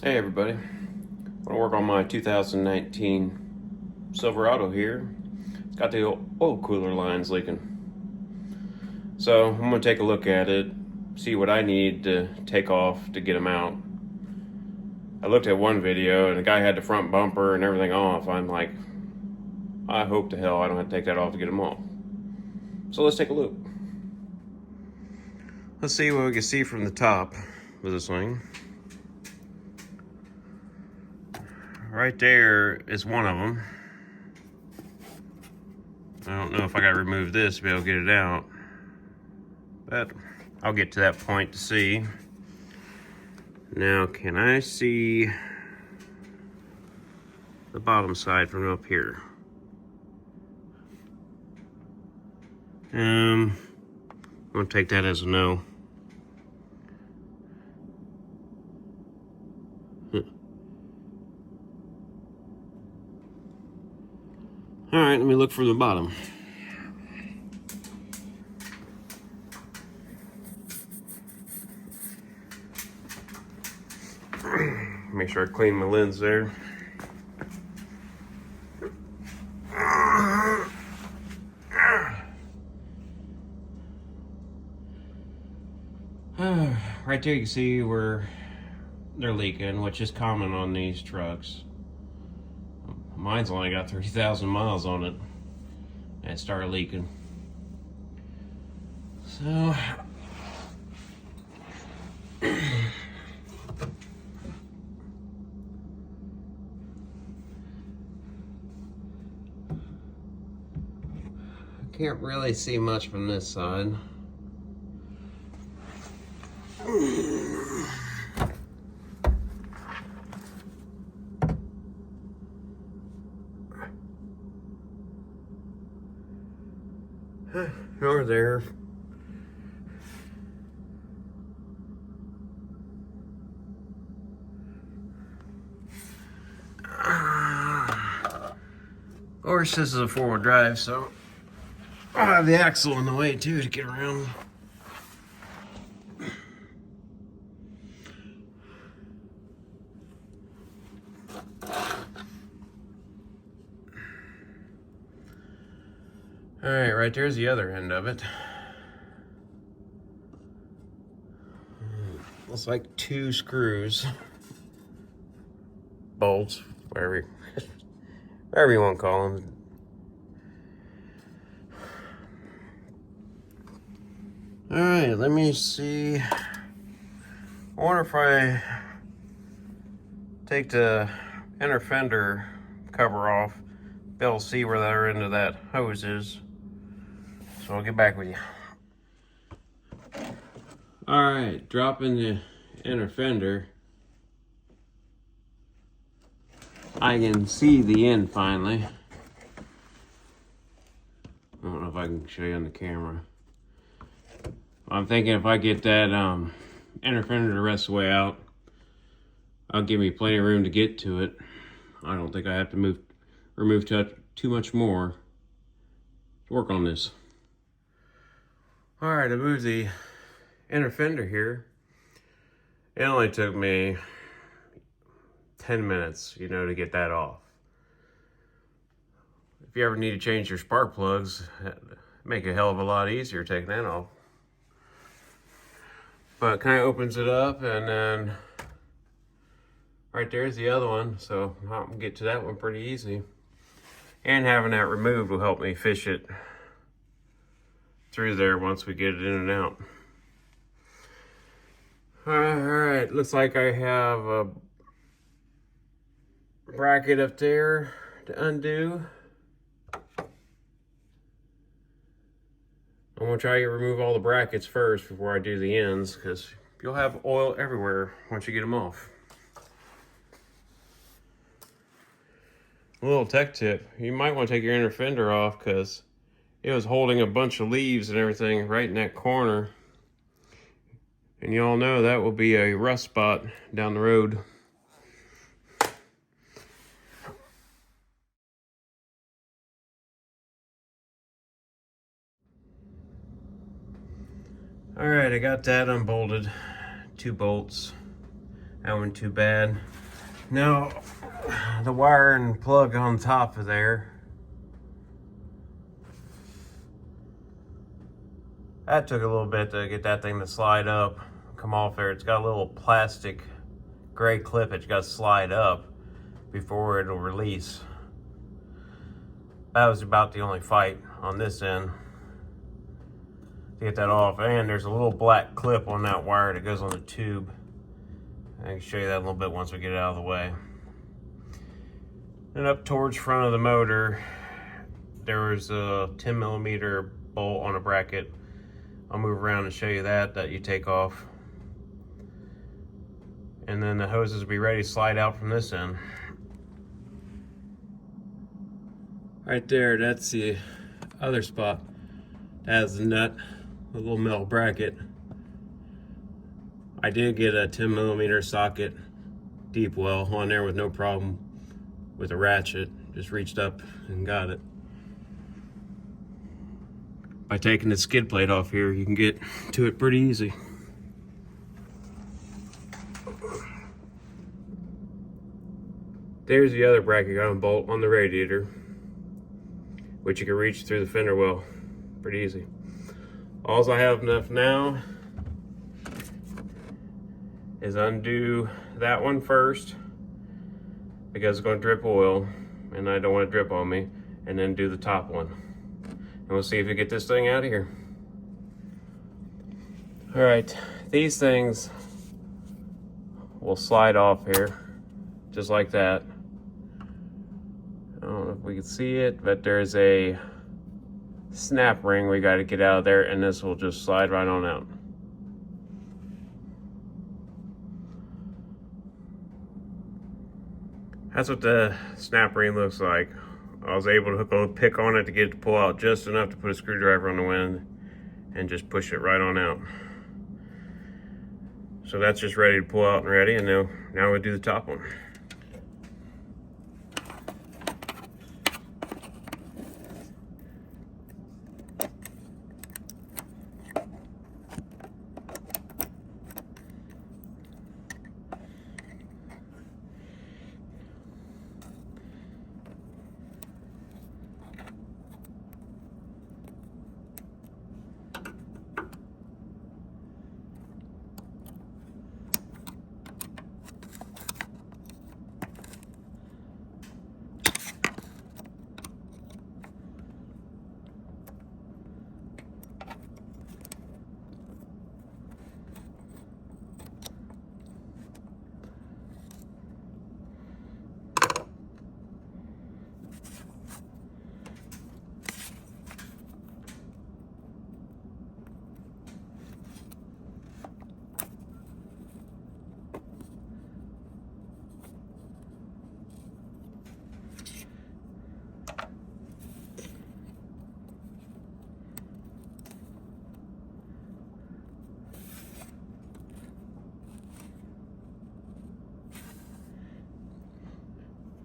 Hey everybody, I want to work on my 2019 Silverado here. It's got the oil cooler lines leaking. So I'm going to take a look at it, see what I need to take off to get them out. I looked at one video and the guy had the front bumper and everything off. I'm like, I hope to hell I don't have to take that off to get them off. So let's take a look. Let's see what we can see from the top of this thing. Right there is one of them. I don't know if I gotta remove this to be able to get it out, but I'll get to that point to see. Now, can I see the bottom side from up here? I'm gonna take that as a no. All right, let me look from the bottom. Make sure I clean my lens there. Right there you can see where they're leaking, which is common on these trucks. Mine's only got 30,000 miles on it and it started leaking. So can't really see much from this side. Nor there. Of course, this is a four-wheel drive, so I'll have the axle in the way too to get around. All right there's the other end of it. Looks like two screws, bolts, whatever you want to call them. All right, let me see. I wonder if I take the inner fender cover off, be able to see where the other end of that hose is. So I'll get back with you. All right, dropping the inner fender. I can see the end finally. I don't know if I can show you on the camera. I'm thinking if I get that inner fender the rest of the way out, I'll give me plenty of room to get to it. I don't think I have to remove too much more to work on this. All right, I moved the inner fender here. It only took me 10 minutes, to get that off. If you ever need to change your spark plugs, make it a hell of a lot easier taking that off. But it kind of opens it up, and then right there's the other one, so I'll get to that one pretty easy. And having that removed will help me fish it through there once we get it in and out. All right, looks like I have a bracket up there to undo. I'm gonna try to remove all the brackets first before I do the ends, because you'll have oil everywhere once you get them off. A little tech tip, you might want to take your inner fender off because it was holding a bunch of leaves and everything right in that corner. And you all know that will be a rust spot down the road. All right, I got that unbolted, 2 bolts. That wasn't too bad. Now, the wire and plug on top of there, that took a little bit to get that thing to slide up, come off there. It's got a little plastic gray clip that you got to slide up before it'll release. That was about the only fight on this end to get that off. And there's a little black clip on that wire that goes on the tube. I can show you that a little bit once we get it out of the way. And up towards front of the motor, there was a 10mm bolt on a bracket. I'll move around and show you that you take off. And then the hoses will be ready to slide out from this end. Right there, that's the other spot. That has the nut, a little metal bracket. I did get a 10mm socket deep well on there with no problem with a ratchet. Just reached up and got it. By taking the skid plate off here, you can get to it pretty easy. There's the other bracket gun bolt on the radiator, which you can reach through the fender well pretty easy. All I have enough now is undo that one first because it's going to drip oil and I don't want it to drip on me, and then do the top one. And we'll see if we get this thing out of here. All right, these things will slide off here just like that. I don't know if we can see it, but there's a snap ring we got to get out of there, and this will just slide right on out. That's what the snap ring looks like. I was able to hook a pick on it to get it to pull out just enough to put a screwdriver on the end and just push it right on out. So that's just ready to pull out and ready, and now we'll do the top one.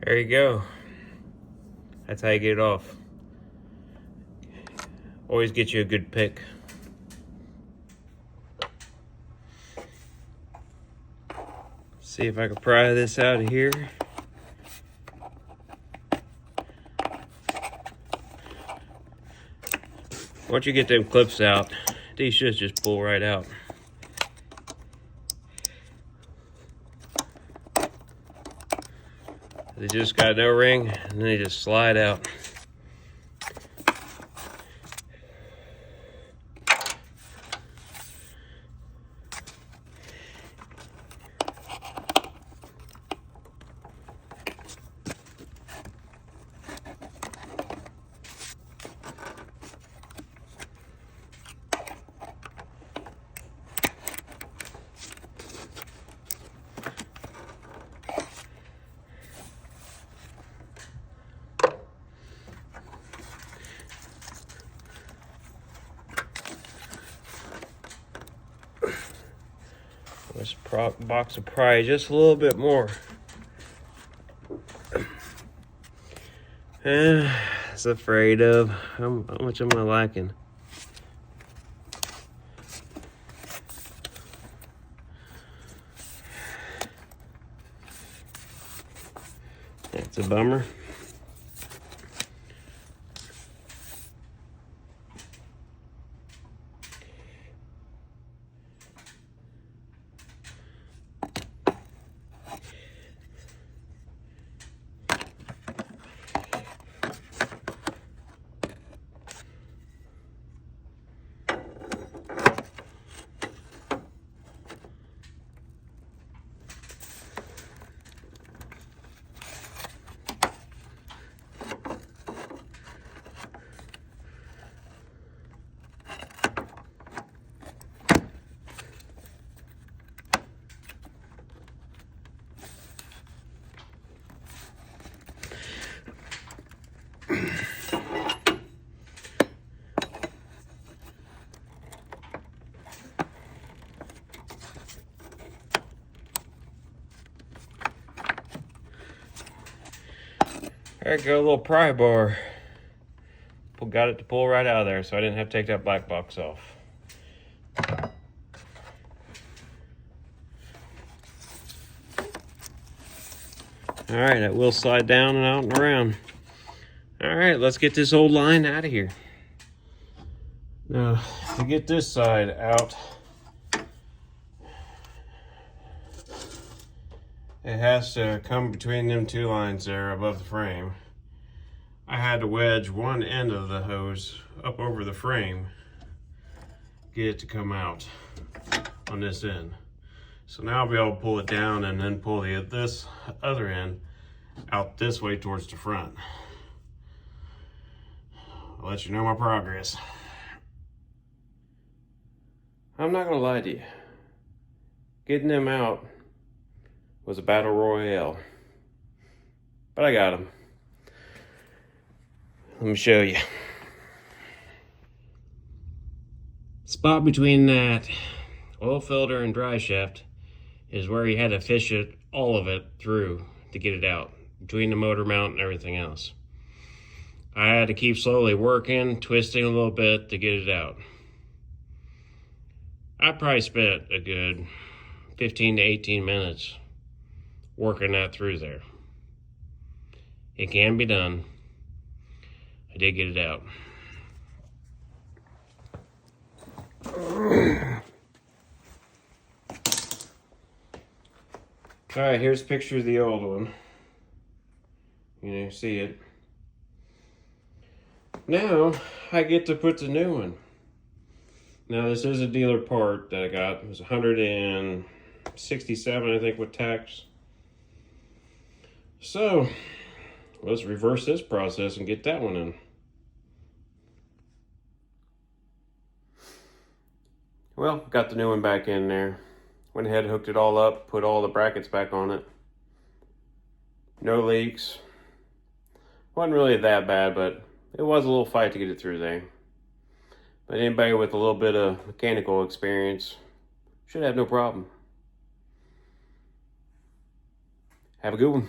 There you go. That's how you get it off. Always get you a good pick. See if I can pry this out of here. Once you get them clips out, these should just pull right out. They just got no ring, and they just slide out. This box will pry just a little bit more. I was afraid of how much am I lacking? It's a bummer. There, got a little pry bar. Got it to pull right out of there, so I didn't have to take that black box off. All right, that will slide down and out and around. All right, let's get this old line out of here. Now, to get this side out, it has to come between them two lines there above the frame. I had to wedge one end of the hose up over the frame, get it to come out on this end. So now I'll be able to pull it down and then pull this other end out this way towards the front. I'll let you know my progress. I'm not gonna lie to you. Getting them out was a battle royale, but I got them. Let me show you. Spot between that oil filter and dry shaft is where you had to fish it, all of it, through to get it out, between the motor mount and everything else. I had to keep slowly working, twisting a little bit to get it out. I probably spent a good 15 to 18 minutes working that through there. It can be done. I did get it out. All right, here's a picture of the old one. You see it. Now I get to put the new one. Now this is a dealer part that I got. It was $167, I think, with tax. So let's reverse this process and get that one in. Well, got the new one back in there. Went ahead and hooked it all up, put all the brackets back on it. No leaks. Wasn't really that bad, but it was a little fight to get it through there. But anybody with a little bit of mechanical experience should have no problem. Have a good one.